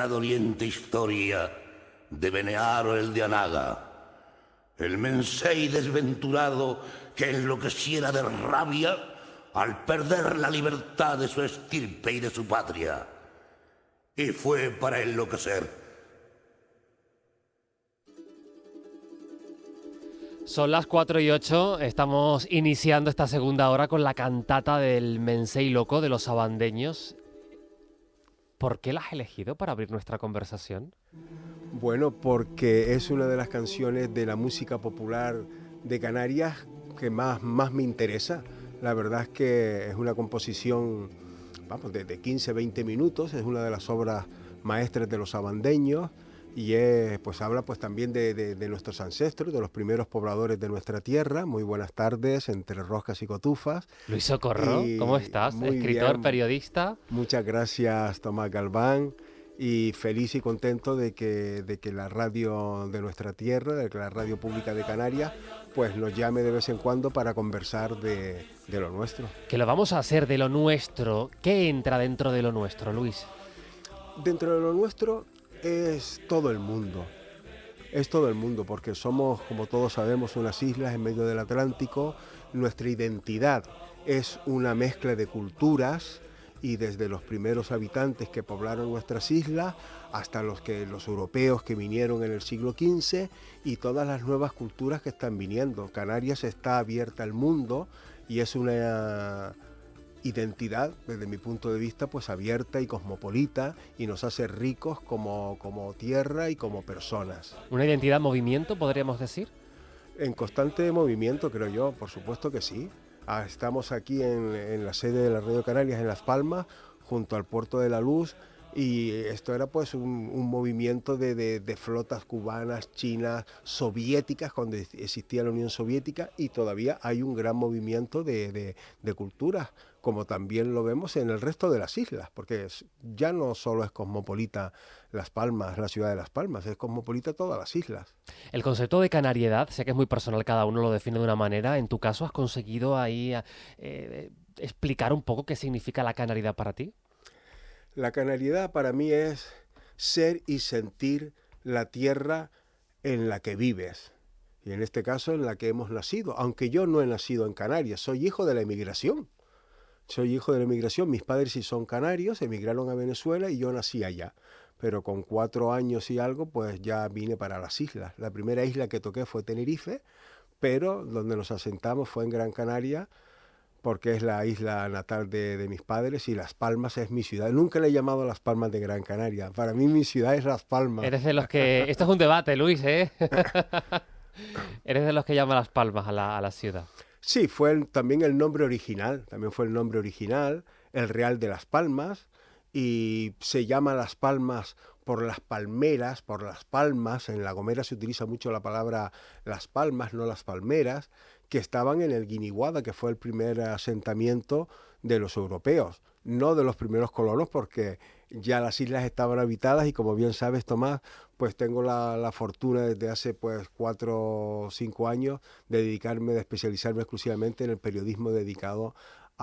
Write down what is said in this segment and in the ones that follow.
la doliente historia de Benearo el de Anaga, el mensei desventurado que enloqueciera de rabia al perder la libertad de su estirpe y de su patria. Y fue para enloquecer. Son las 4:08, estamos iniciando esta segunda hora con la cantata del Mensei Loco de los Sabandeños. ¿Por qué la has elegido para abrir nuestra conversación? Bueno, porque es una de las canciones de la música popular de Canarias que más me interesa. La verdad es que es una composición, vamos, de 15-20 minutos, es una de las obras maestras de los sabandeños y pues habla pues también de nuestros ancestros, de los primeros pobladores de nuestra tierra. Muy buenas tardes, entre roscas y cotufas. Luis Socorro, ¿cómo estás? Escritor, bien. Periodista. Muchas gracias, Tomás Galván. Y feliz y contento de que la radio de nuestra tierra, de que la radio pública de Canarias, pues nos llame de vez en cuando para conversar de lo nuestro. Que lo vamos a hacer de lo nuestro. ¿Qué entra dentro de lo nuestro, Luis? Dentro de lo nuestro es todo el mundo. Es todo el mundo, porque somos, como todos sabemos, unas islas en medio del Atlántico. Nuestra identidad es una mezcla de culturas, y desde los primeros habitantes que poblaron nuestras islas hasta los europeos que vinieron en el siglo XV y todas las nuevas culturas que están viniendo. Canarias está abierta al mundo y es una identidad, desde mi punto de vista, pues abierta y cosmopolita, y nos hace ricos como tierra y como personas. ¿Una identidad en movimiento, podríamos decir? En constante movimiento, creo yo, por supuesto que sí. Estamos aquí en la sede de la Radio Canarias en Las Palmas, junto al Puerto de la Luz, y esto era pues un movimiento de flotas cubanas, chinas, soviéticas, cuando existía la Unión Soviética, y todavía hay un gran movimiento de culturas, como también lo vemos en el resto de las islas, porque ya no solo es cosmopolita Las Palmas, la ciudad de Las Palmas, es cosmopolita todas las islas. El concepto de canariedad, sé que es muy personal, cada uno lo define de una manera. En tu caso, ¿has conseguido ahí explicar un poco qué significa la canariedad para ti? La canariedad para mí es ser y sentir la tierra en la que vives, y en este caso en la que hemos nacido, aunque yo no he nacido en Canarias, soy hijo de la emigración. Soy hijo de la emigración, mis padres sí son canarios, emigraron a Venezuela y yo nací allá. Pero con 4 años y algo, pues ya vine para las islas. La primera isla que toqué fue Tenerife, pero donde nos asentamos fue en Gran Canaria, porque es la isla natal de mis padres, y Las Palmas es mi ciudad. Nunca le he llamado Las Palmas de Gran Canaria. Para mí mi ciudad es Las Palmas. Eres de los que... Esto es un debate, Luis, ¿eh? Eres de los que llama Las Palmas a la ciudad. Sí, también el nombre original, el Real de Las Palmas, y se llama Las Palmas por las palmeras, por las palmas. En La Gomera se utiliza mucho la palabra las palmas, no las palmeras, que estaban en el Guiniguada, que fue el primer asentamiento de los europeos, no de los primeros colonos, porque ya las islas estaban habitadas, y como bien sabes, Tomás, pues tengo la fortuna desde hace pues 4 o 5 años de especializarme exclusivamente en el periodismo dedicado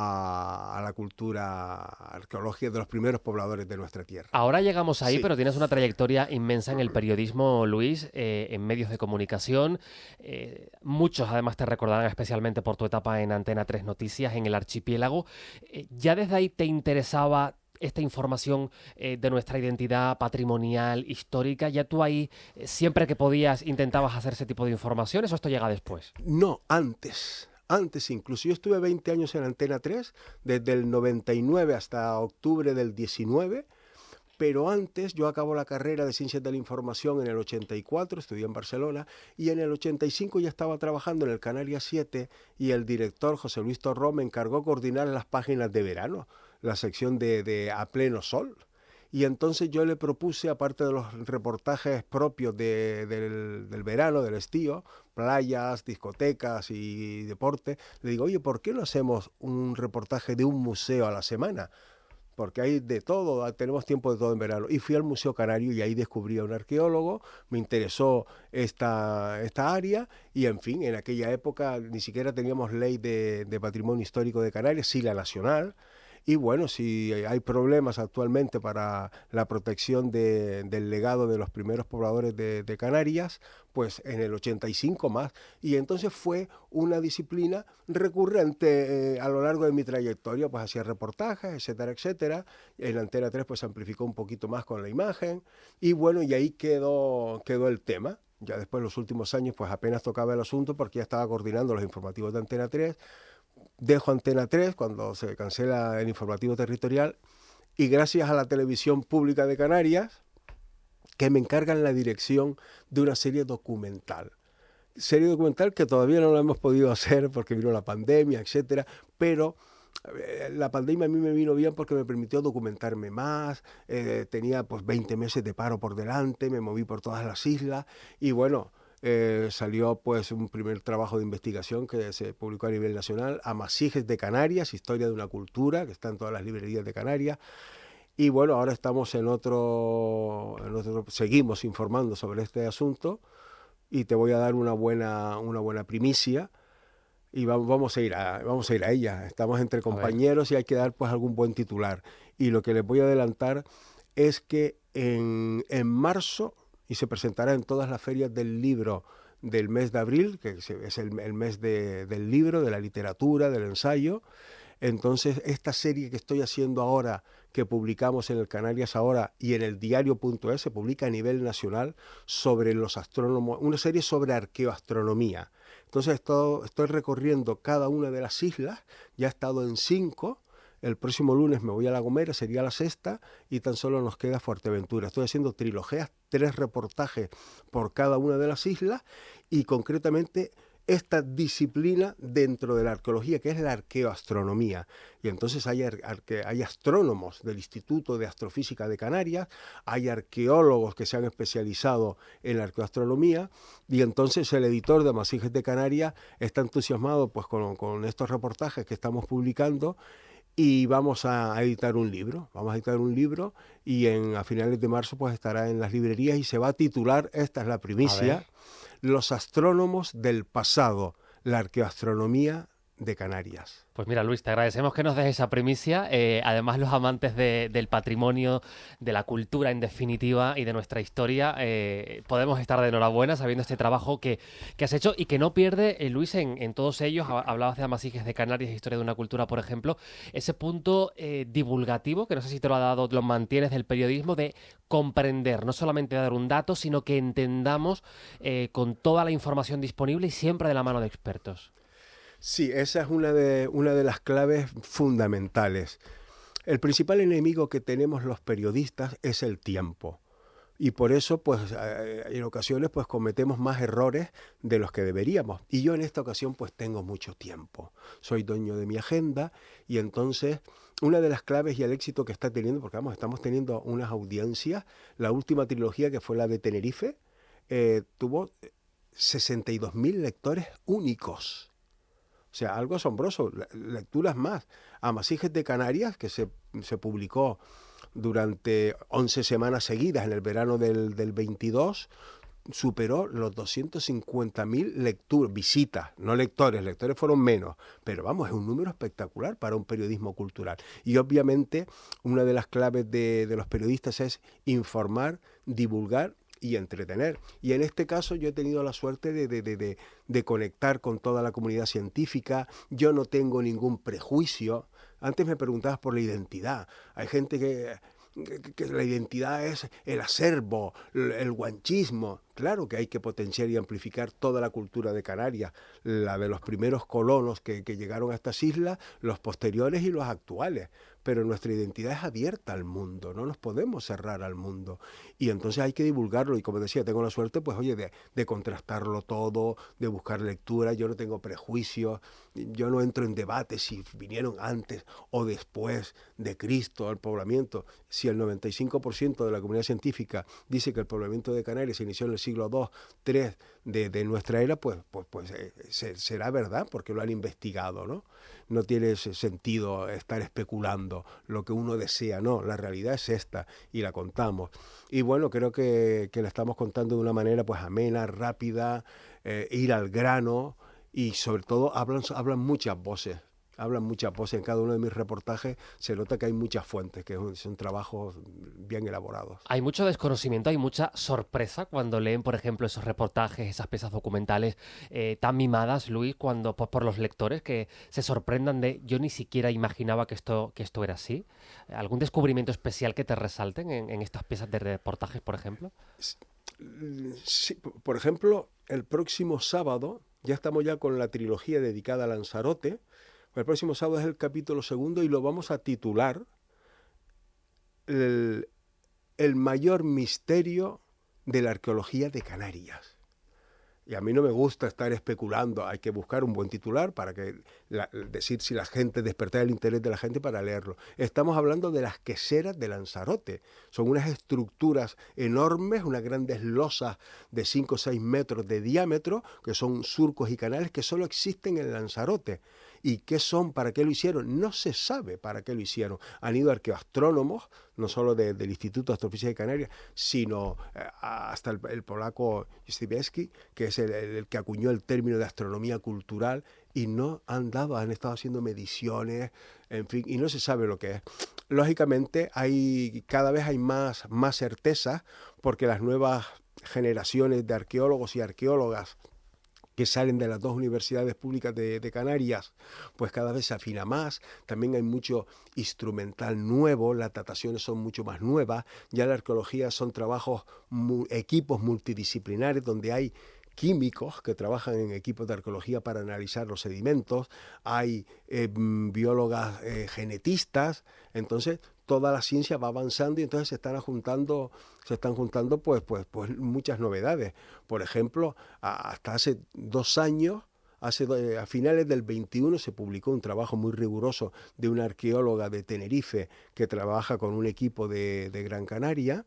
a la cultura arqueológica de los primeros pobladores de nuestra tierra. Ahora llegamos ahí, Sí. Pero tienes una trayectoria inmensa en el periodismo, Luis, en medios de comunicación. Muchos además te recordarán especialmente por tu etapa en Antena 3 Noticias, en el Archipiélago. ¿Ya desde ahí te interesaba esta información de nuestra identidad patrimonial, histórica? ¿Ya tú ahí, siempre que podías, intentabas hacer ese tipo de informaciones, o esto llega después? No, antes incluso. Yo estuve 20 años en Antena 3, desde el 99 hasta octubre del 19, pero antes yo acabo la carrera de Ciencias de la Información en el 84, estudié en Barcelona, y en el 85 ya estaba trabajando en el Canarias 7, y el director José Luis Torró me encargó coordinar las páginas de verano, la sección de A Pleno Sol. Y entonces yo le propuse, aparte de los reportajes propios del verano, del estío, playas, discotecas y deporte, le digo, oye, ¿por qué no hacemos un reportaje de un museo a la semana? Porque hay de todo, tenemos tiempo de todo en verano. Y fui al Museo Canario y ahí descubrí a un arqueólogo, me interesó esta área, y en fin, en aquella época ni siquiera teníamos ley de patrimonio histórico de Canarias, sí la nacional. Y bueno, si hay problemas actualmente para la protección del legado de los primeros pobladores de Canarias, pues en el 85 más. Y entonces fue una disciplina recurrente a lo largo de mi trayectoria, pues hacía reportajes, etcétera, etcétera. En Antena 3 pues se amplificó un poquito más con la imagen y bueno, y ahí quedó el tema. Ya después, en los últimos años, pues apenas tocaba el asunto porque ya estaba coordinando los informativos de Antena 3. Dejo Antena 3 cuando se cancela el informativo territorial y gracias a la televisión pública de Canarias, que me encargan la dirección de una serie documental. Serie documental que todavía no la hemos podido hacer porque vino la pandemia, etcétera, pero la pandemia a mí me vino bien porque me permitió documentarme más, tenía pues 20 meses de paro por delante, me moví por todas las islas y bueno, salió pues un primer trabajo de investigación que se publicó a nivel nacional, Amasijes de Canarias, historia de una cultura, que está en todas las librerías de Canarias. Y bueno, ahora estamos en otro, seguimos informando sobre este asunto y te voy a dar una buena primicia y vamos a ir a ella. Estamos entre compañeros y hay que dar pues algún buen titular. Y lo que les voy a adelantar es que en marzo, y se presentará en todas las ferias del libro del mes de abril, que es el mes del libro, de la literatura, del ensayo. Entonces, esta serie que estoy haciendo ahora, que publicamos en el Canarias Ahora y en el diario.es, se publica a nivel nacional sobre los astrónomos, una serie sobre arqueoastronomía. Entonces, estoy recorriendo cada una de las islas, ya he estado en 5, el próximo lunes me voy a La Gomera, sería la 6ª, y tan solo nos queda Fuerteventura. Estoy haciendo trilogías, 3 reportajes por cada una de las islas, y concretamente esta disciplina dentro de la arqueología, que es la arqueoastronomía. Y entonces hay astrónomos del Instituto de Astrofísica de Canarias, hay arqueólogos que se han especializado en la arqueoastronomía, y entonces el editor de Amasijes de Canarias está entusiasmado pues, con estos reportajes que estamos publicando, y vamos a editar un libro. Vamos a editar un libro y a finales de marzo pues estará en las librerías y se va a titular, esta es la primicia, Los astrónomos del pasado, la arqueoastronomía de Canarias. Pues mira, Luis, te agradecemos que nos des esa primicia. Además, los amantes del patrimonio, de la cultura en definitiva y de nuestra historia, podemos estar de enhorabuena sabiendo este trabajo que has hecho y que no pierde, Luis, en todos ellos. Hablabas de Amasijes de Canarias, historia de una cultura, por ejemplo. Ese punto divulgativo, que no sé si te lo ha dado, lo mantienes del periodismo, de comprender, no solamente dar un dato, sino que entendamos con toda la información disponible y siempre de la mano de expertos. Sí, esa es una de las claves fundamentales. El principal enemigo que tenemos los periodistas es el tiempo. Y por eso, pues, en ocasiones, pues, cometemos más errores de los que deberíamos. Y yo en esta ocasión, pues, tengo mucho tiempo. Soy dueño de mi agenda y entonces una de las claves y el éxito que está teniendo, porque vamos, estamos teniendo unas audiencias, la última trilogía que fue la de Tenerife, tuvo 62.000 lectores únicos. O sea, algo asombroso, lecturas más. Amasijes de Canarias, que se publicó durante 11 semanas seguidas en el verano del 22, superó los 250.000 visitas, no lectores fueron menos, pero vamos, es un número espectacular para un periodismo cultural. Y obviamente una de las claves de los periodistas es informar, divulgar y entretener. Y en este caso yo he tenido la suerte de conectar con toda la comunidad científica. Yo no tengo ningún prejuicio. Antes me preguntabas por la identidad. Hay gente que la identidad es el acervo, el guanchismo. Claro que hay que potenciar y amplificar toda la cultura de Canarias, la de los primeros colonos que llegaron a estas islas, los posteriores y los actuales. Pero nuestra identidad es abierta al mundo, no nos podemos cerrar al mundo. Y entonces hay que divulgarlo. Y como decía, tengo la suerte, pues oye, de contrastarlo todo, de buscar lectura. Yo no tengo prejuicios, yo no entro en debates si vinieron antes o después de Cristo al poblamiento. Si el 95% de la comunidad científica dice que el poblamiento de Canarias se inició en el siglo II, III de nuestra era, pues será verdad, porque lo han investigado, ¿no? No tiene sentido estar especulando lo que uno desea, no, la realidad es esta y la contamos. Y bueno, creo que la estamos contando de una manera pues amena, rápida, ir al grano y sobre todo hablan muchas voces. hablan mucha pose. En cada uno de mis reportajes se nota que hay muchas fuentes, que son trabajos bien elaborados. Hay mucho desconocimiento, hay mucha sorpresa cuando leen, por ejemplo, esos reportajes, esas piezas documentales tan mimadas, Luis, cuando por los lectores que se sorprendan de yo ni siquiera imaginaba que esto era así. ¿Algún descubrimiento especial que te resalten en estas piezas de reportajes, por ejemplo? Sí, por ejemplo, el próximo sábado, ya estamos ya con la trilogía dedicada a Lanzarote. El próximo sábado es el capítulo 2 y lo vamos a titular el mayor misterio de la arqueología de Canarias. Y a mí no me gusta estar especulando, hay que buscar un buen titular para decir si la gente, despertar el interés de la gente para leerlo. Estamos hablando de las queseras de Lanzarote. Son unas estructuras enormes, unas grandes losas de 5 o 6 metros de diámetro, que son surcos y canales que solo existen en Lanzarote. ¿Y qué son? ¿Para qué lo hicieron? No se sabe para qué lo hicieron. Han ido arqueoastrónomos, no solo del Instituto de Astrofísica de Canarias, sino hasta el polaco Stibieski, que es el que acuñó el término de astronomía cultural, y no han estado haciendo mediciones, en fin, y no se sabe lo que es. Lógicamente, cada vez hay más certezas, porque las nuevas generaciones de arqueólogos y arqueólogas que salen de las dos universidades públicas de Canarias, pues cada vez se afina más. También hay mucho instrumental nuevo, las dataciones son mucho más nuevas, ya la arqueología son equipos multidisciplinares donde hay químicos que trabajan en equipos de arqueología para analizar los sedimentos, hay biólogas genetistas, entonces toda la ciencia va avanzando y entonces se están juntando pues muchas novedades. Por ejemplo, hasta hace 2 años, a finales del 21 se publicó un trabajo muy riguroso de una arqueóloga de Tenerife que trabaja con un equipo de Gran Canaria,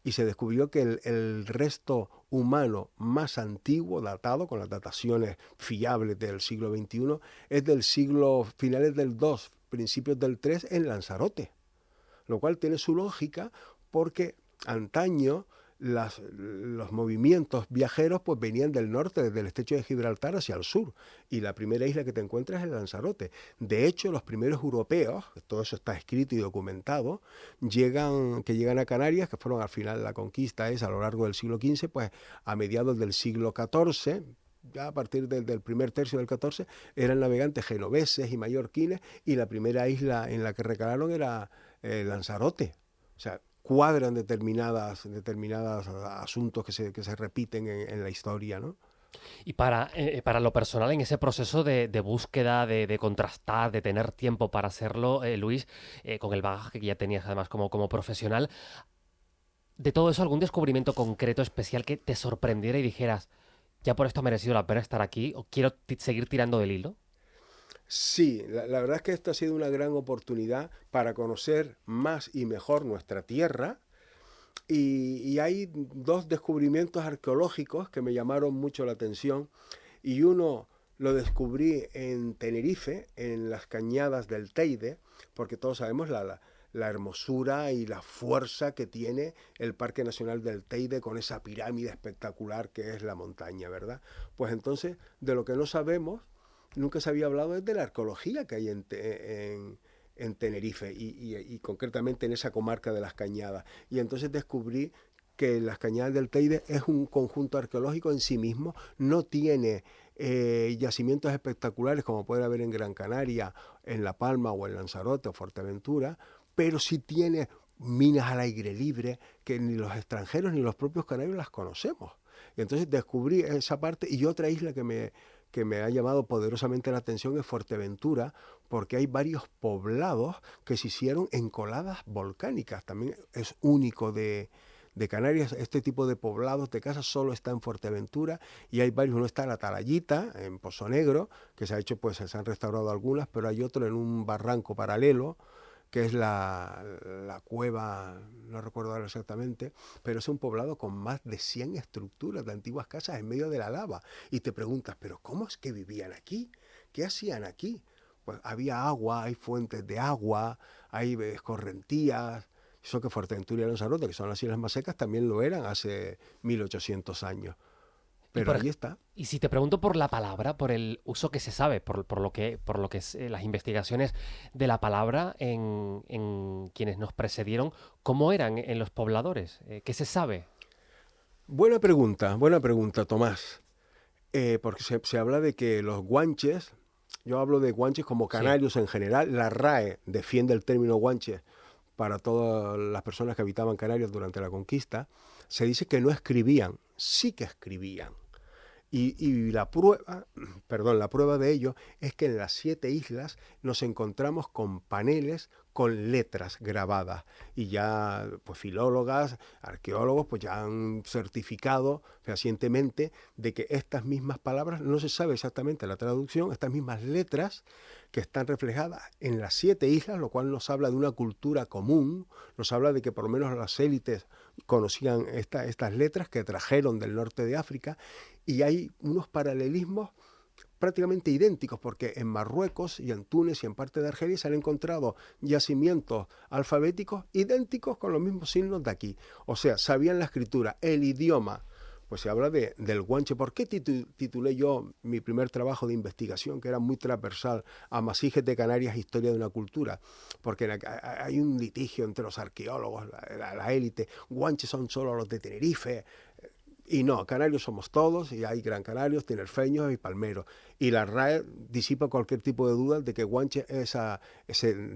y se descubrió que el resto humano más antiguo, datado con las dataciones fiables del siglo XXI, es del finales del 2, principios del 3 en Lanzarote. Lo cual tiene su lógica porque antaño los movimientos viajeros pues venían del norte, desde el estrecho de Gibraltar hacia el sur, y la primera isla que te encuentras es el Lanzarote. De hecho, los primeros europeos, todo eso está escrito y documentado, que llegan a Canarias, que fueron al final la conquista a lo largo del siglo XV, pues a mediados del siglo XIV, ya a partir del primer tercio del XIV, eran navegantes genoveses y mallorquines, y la primera isla en la que recalaron era Lanzarote. O sea, cuadran determinadas asuntos que se repiten en la historia, ¿no? Y para lo personal, en ese proceso de búsqueda, de contrastar, de tener tiempo para hacerlo, Luis, con el bagaje que ya tenías además como profesional, de todo eso, ¿algún descubrimiento concreto, especial, que te sorprendiera y dijeras, ya por esto ha merecido la pena estar aquí, o quiero seguir tirando del hilo? Sí, la verdad es que esto ha sido una gran oportunidad para conocer más y mejor nuestra tierra, y hay 2 descubrimientos arqueológicos que me llamaron mucho la atención, y uno lo descubrí en Tenerife, en las cañadas del Teide, porque todos sabemos la hermosura y la fuerza que tiene el Parque Nacional del Teide con esa pirámide espectacular que es la montaña, ¿verdad? Pues entonces, de lo que no sabemos, nunca se había hablado de la arqueología que hay en Tenerife y concretamente en esa comarca de las Cañadas. Y entonces descubrí que las Cañadas del Teide es un conjunto arqueológico en sí mismo, no tiene yacimientos espectaculares como puede haber en Gran Canaria, en La Palma o en Lanzarote o Fuerteventura, pero sí tiene minas al aire libre que ni los extranjeros ni los propios canarios las conocemos. Y entonces descubrí esa parte, y otra isla que me ha llamado poderosamente la atención es Fuerteventura, porque hay varios poblados que se hicieron en coladas volcánicas. También es único de Canarias, este tipo de poblados de casas solo está en Fuerteventura, y hay varios. Uno está en Atalayita, en Pozo Negro, que se ha hecho, pues se han restaurado algunas, pero hay otro en un barranco paralelo, que es la cueva, no recuerdo ahora exactamente, pero es un poblado con más de 100 estructuras de antiguas casas en medio de la lava. Y te preguntas, ¿pero cómo es que vivían aquí? ¿Qué hacían aquí? Pues había agua, hay fuentes de agua, hay escorrentías. Eso que Fuerteventura y Lanzarote, que son las islas más secas, también lo eran hace 1800 años. Pero ahí está. Y si te pregunto por la palabra, por el uso que se sabe, por lo que es las investigaciones de la palabra en quienes nos precedieron, ¿cómo eran en los pobladores? ¿Qué se sabe? Buena pregunta, Tomás. Porque se habla de que los guanches, yo hablo de guanches como canarios en general, la RAE defiende el término guanches para todas las personas que habitaban Canarias durante la conquista, se dice que no escribían, sí que escribían. Y la prueba de ello es que en las 7 islas nos encontramos con paneles con letras grabadas y ya pues filólogas, arqueólogos pues ya han certificado fehacientemente de que estas mismas palabras, no se sabe exactamente la traducción, estas mismas letras que están reflejadas en las 7 islas, lo cual nos habla de una cultura común, nos habla de que por lo menos las élites conocían estas letras que trajeron del norte de África, y hay unos paralelismos prácticamente idénticos, porque en Marruecos y en Túnez y en parte de Argelia se han encontrado yacimientos alfabéticos idénticos con los mismos signos de aquí. O sea, sabían la escritura, el idioma. Pues se habla del guanche. ¿Por qué titulé yo mi primer trabajo de investigación, que era muy transversal, Amasijes de Canarias, historia de una cultura? Porque hay un litigio entre los arqueólogos, la élite. Guanches son solo los de Tenerife. Y no, canarios somos todos, y hay gran canarios, tinerfeños y palmeros. Y la RAE disipa cualquier tipo de duda de que guanche es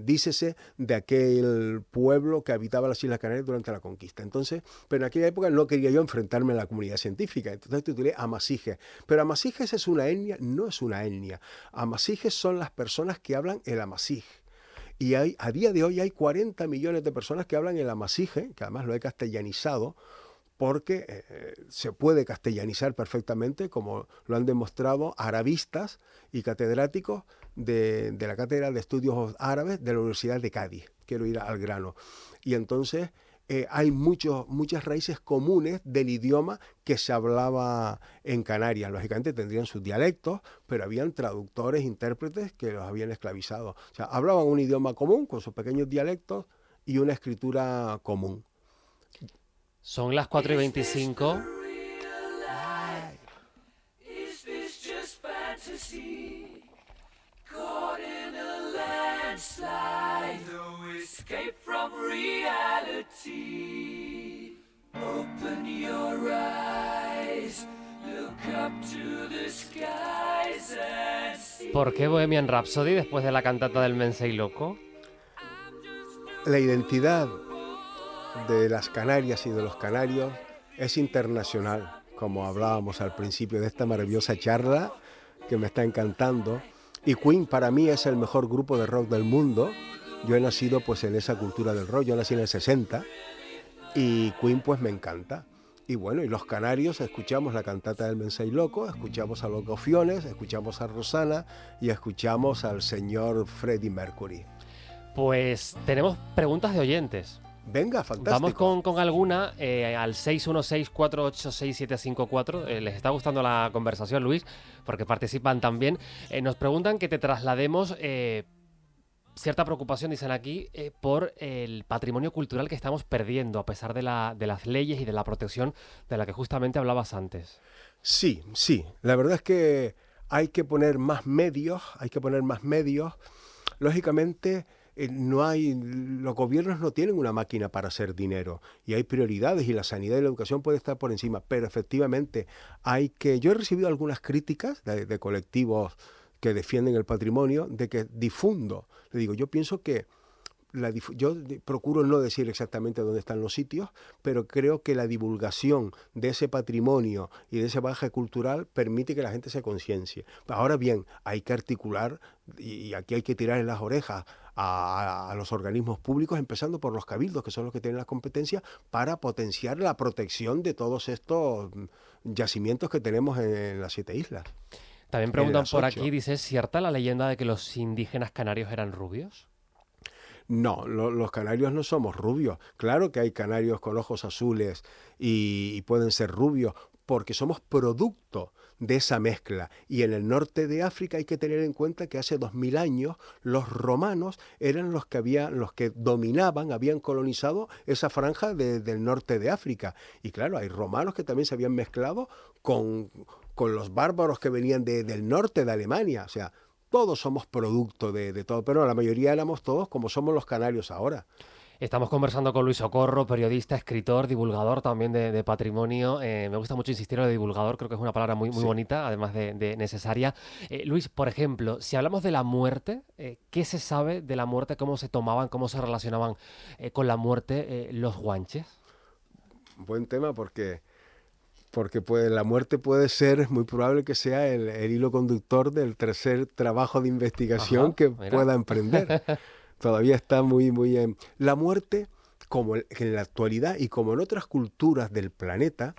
dícese de aquel pueblo que habitaba las Islas Canarias durante la conquista. Entonces, pero en aquella época no quería yo enfrentarme a la comunidad científica, entonces titulé Amasijes. Pero Amasijes es una etnia, no es una etnia. Amasijes son las personas que hablan el amasij. Y a día de hoy hay 40 millones de personas que hablan el amasije, que además lo he castellanizado, porque se puede castellanizar perfectamente, como lo han demostrado arabistas y catedráticos de la Cátedra de Estudios Árabes de la Universidad de Cádiz. Quiero ir al grano. Y entonces hay muchas raíces comunes del idioma que se hablaba en Canarias. Lógicamente tendrían sus dialectos, pero habían traductores, intérpretes que los habían esclavizado. O sea, hablaban un idioma común con sus pequeños dialectos y una escritura común. Son las 4:25. ¿Por qué Bohemian Rhapsody después de la cantata del Mensei Loco? La identidad de las Canarias y de los canarios es internacional, como hablábamos al principio de esta maravillosa charla que me está encantando. Y Queen para mí es el mejor grupo de rock del mundo. Yo he nacido pues en esa cultura del rock, yo nací en el 60 y Queen pues me encanta. Y bueno, y los canarios escuchamos la cantata del Mensei Loco, escuchamos a los Gofiones, escuchamos a Rosana y escuchamos al señor Freddie Mercury. Pues tenemos preguntas de oyentes. Venga, fantástico. Vamos con alguna al 616-486-754. Les está gustando la conversación, Luis, porque participan también. Nos preguntan que te traslademos cierta preocupación, dicen aquí, por el patrimonio cultural que estamos perdiendo, a pesar de las leyes y de la protección de la que justamente hablabas antes. Sí. La verdad es que hay que poner más medios. Lógicamente, los gobiernos no tienen una máquina para hacer dinero y hay prioridades y la sanidad y la educación puede estar por encima, pero efectivamente yo he recibido algunas críticas de colectivos que defienden el patrimonio, de que difundo. Le digo, yo pienso que yo procuro no decir exactamente dónde están los sitios, pero creo que la divulgación de ese patrimonio y de ese bagaje cultural permite que la gente se conciencie. Ahora bien, hay que articular, y aquí hay que tirar en las orejas a los organismos públicos, empezando por los cabildos, que son los que tienen las competencias, para potenciar la protección de todos estos yacimientos que tenemos en las 7 islas. También preguntan por aquí, dice, ¿es cierta la leyenda de que los indígenas canarios eran rubios? No, los canarios no somos rubios. Claro que hay canarios con ojos azules y pueden ser rubios. porque somos producto de esa mezcla. Y en el norte de África hay que tener en cuenta que hace 2000 años los romanos eran los que dominaban, habían colonizado esa franja del norte de África. Y claro, hay romanos que también se habían mezclado con los bárbaros que venían del norte de Alemania. O sea, todos somos producto de todo, pero la mayoría éramos todos como somos los canarios ahora. Estamos conversando con Luis Socorro, periodista, escritor, divulgador también de patrimonio. Me gusta mucho insistir en lo de divulgador, creo que es una palabra muy, muy bonita, además de necesaria. Luis, por ejemplo, si hablamos de la muerte, ¿qué se sabe de la muerte? ¿Cómo se tomaban, cómo se relacionaban con la muerte los guanches? Buen tema porque pues, la muerte puede ser, muy probable que sea el hilo conductor del tercer trabajo de investigación que pueda emprender. Todavía está muy... La muerte, como en la actualidad y como en otras culturas del planeta,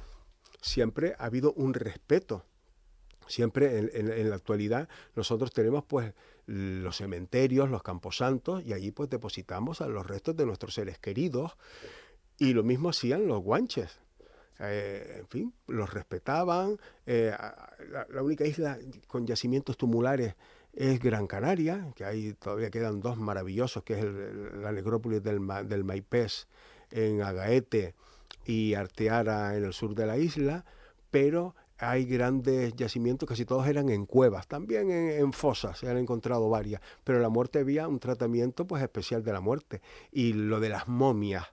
siempre ha habido un respeto. Siempre en la actualidad nosotros tenemos pues los cementerios, los camposantos, y allí pues depositamos a los restos de nuestros seres queridos. Y lo mismo hacían los guanches. En fin, los respetaban. La única isla con yacimientos tumulares es Gran Canaria, que ahí todavía quedan dos maravillosos, que es la necrópolis del Maipés en Agaete y Arteara en el sur de la isla, pero hay grandes yacimientos, casi todos eran en cuevas, también en fosas, se han encontrado varias, pero la muerte había un tratamiento pues especial de la muerte. Y lo de las momias,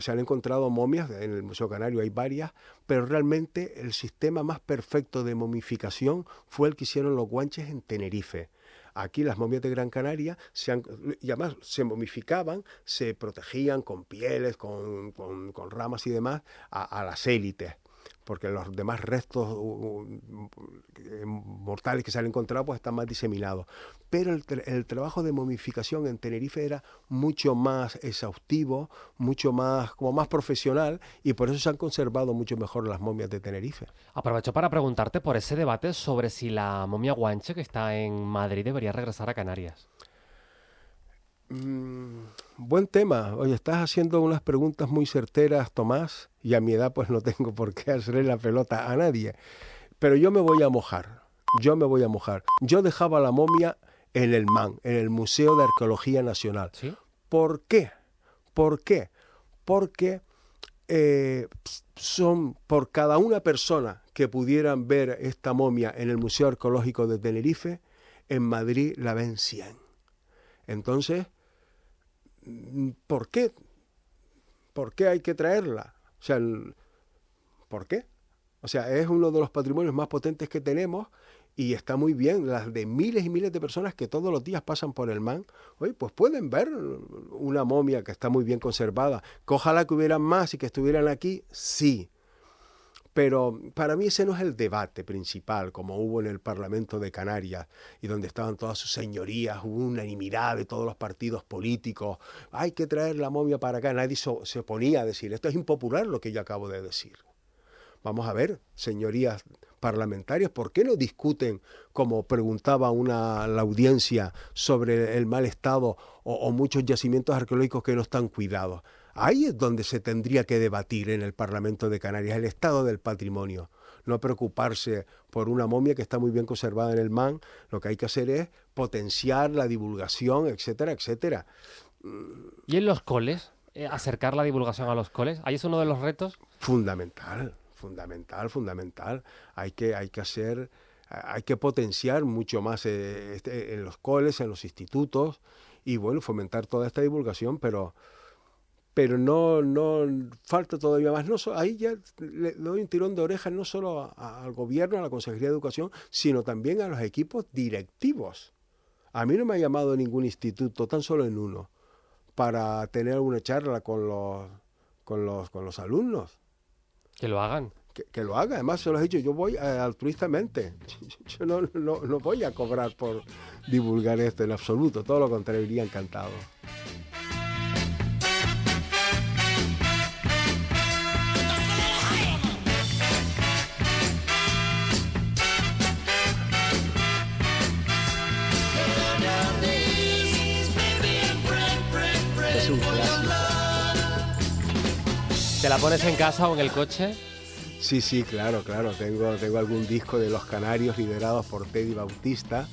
se han encontrado momias, en el Museo Canario hay varias, pero realmente el sistema más perfecto de momificación fue el que hicieron los guanches en Tenerife. Aquí las momias de Gran Canaria, y además se momificaban, se protegían con pieles, con ramas y demás, a las élites, porque los demás restos mortales que se han encontrado pues están más diseminados. Pero el trabajo de momificación en Tenerife era mucho más exhaustivo, mucho más, como más profesional, y por eso se han conservado mucho mejor las momias de Tenerife. Aprovecho para preguntarte por ese debate sobre si la momia guanche que está en Madrid debería regresar a Canarias. Buen tema. Oye, estás haciendo unas preguntas muy certeras, Tomás, y a mi edad pues no tengo por qué hacerle la pelota a nadie. Pero yo me voy a mojar. Yo dejaba la momia en el MAN, en el Museo de Arqueología Nacional. ¿Sí? ¿Por qué? Porque por cada una persona que pudieran ver esta momia en el Museo Arqueológico de Tenerife, en Madrid la ven 100. Entonces, ¿por qué? ¿Por qué hay que traerla? O sea, ¿por qué? O sea, es uno de los patrimonios más potentes que tenemos y está muy bien. Las de miles y miles de personas que todos los días pasan por el MAN, oye, pues pueden ver una momia que está muy bien conservada. Que ojalá que hubieran más y que estuvieran aquí, sí. Pero para mí ese no es el debate principal, como hubo en el Parlamento de Canarias, y donde estaban todas sus señorías, hubo unanimidad de todos los partidos políticos. Hay que traer la momia para acá. Nadie se oponía a decir, esto es impopular lo que yo acabo de decir. Vamos a ver, señorías parlamentarias, ¿por qué no discuten, como preguntaba la audiencia, sobre el mal estado o muchos yacimientos arqueológicos que no están cuidados? Ahí es donde se tendría que debatir en el Parlamento de Canarias, el estado del patrimonio. No preocuparse por una momia que está muy bien conservada en el MAN. Lo que hay que hacer es potenciar la divulgación, etcétera, etcétera. ¿Y en los coles? ¿Acercar la divulgación a los coles? ¿Ahí es uno de los retos? Fundamental. Hay que potenciar mucho más en los coles, en los institutos, y bueno, fomentar toda esta divulgación, pero no falta todavía más. Ahí ya le doy un tirón de orejas no solo al gobierno, a la Consejería de Educación, sino también a los equipos directivos. A mí no me ha llamado ningún instituto, tan solo en uno, para tener una charla con los alumnos. Que lo hagan. Que lo haga. Además, se lo he dicho, yo voy altruistamente. Yo no voy a cobrar por divulgar esto en absoluto. Todo lo contrario, iría encantado. ¿Te la pones en casa o en el coche? Sí, sí, claro. Tengo algún disco de Los Canarios liderados por Teddy Bautista.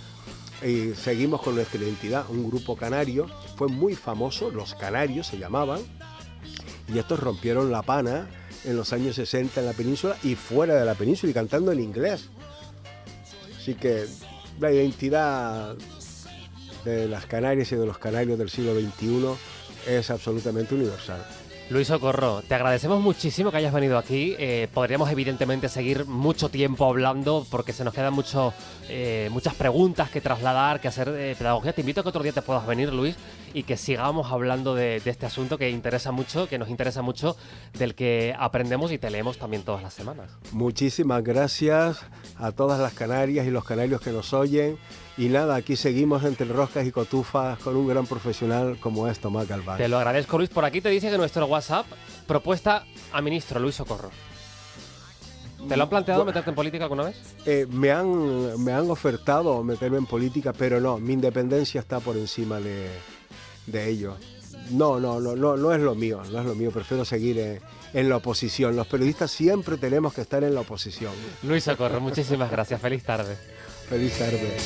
Y seguimos con nuestra identidad, un grupo canario. Fue muy famoso, Los Canarios se llamaban. Y estos rompieron la pana en los años 60 en la península y fuera de la península y cantando en inglés. Así que la identidad de las Canarias y de los canarios del siglo XXI es absolutamente universal. Luis Socorro, te agradecemos muchísimo que hayas venido aquí. Podríamos evidentemente seguir mucho tiempo hablando porque se nos quedan muchas preguntas que trasladar, que hacer pedagogía. Te invito a que otro día te puedas venir, Luis, y que sigamos hablando de este asunto que interesa mucho, que nos interesa mucho, del que aprendemos y te leemos también todas las semanas. Muchísimas gracias a todas las Canarias y los canarios que nos oyen. Y nada, aquí seguimos entre roscas y cotufas con un gran profesional como es Tomás Galván. Te lo agradezco, Luis. Por aquí te dice que nuestro WhatsApp, propuesta a ministro Luis Socorro. ¿Te lo han planteado meterte en política alguna vez? Me han ofertado meterme en política, pero no, mi independencia está por encima de ello. No es lo mío, prefiero seguir en la oposición. Los periodistas siempre tenemos que estar en la oposición. Luis Socorro, muchísimas gracias. Feliz tarde. Feliz tarde.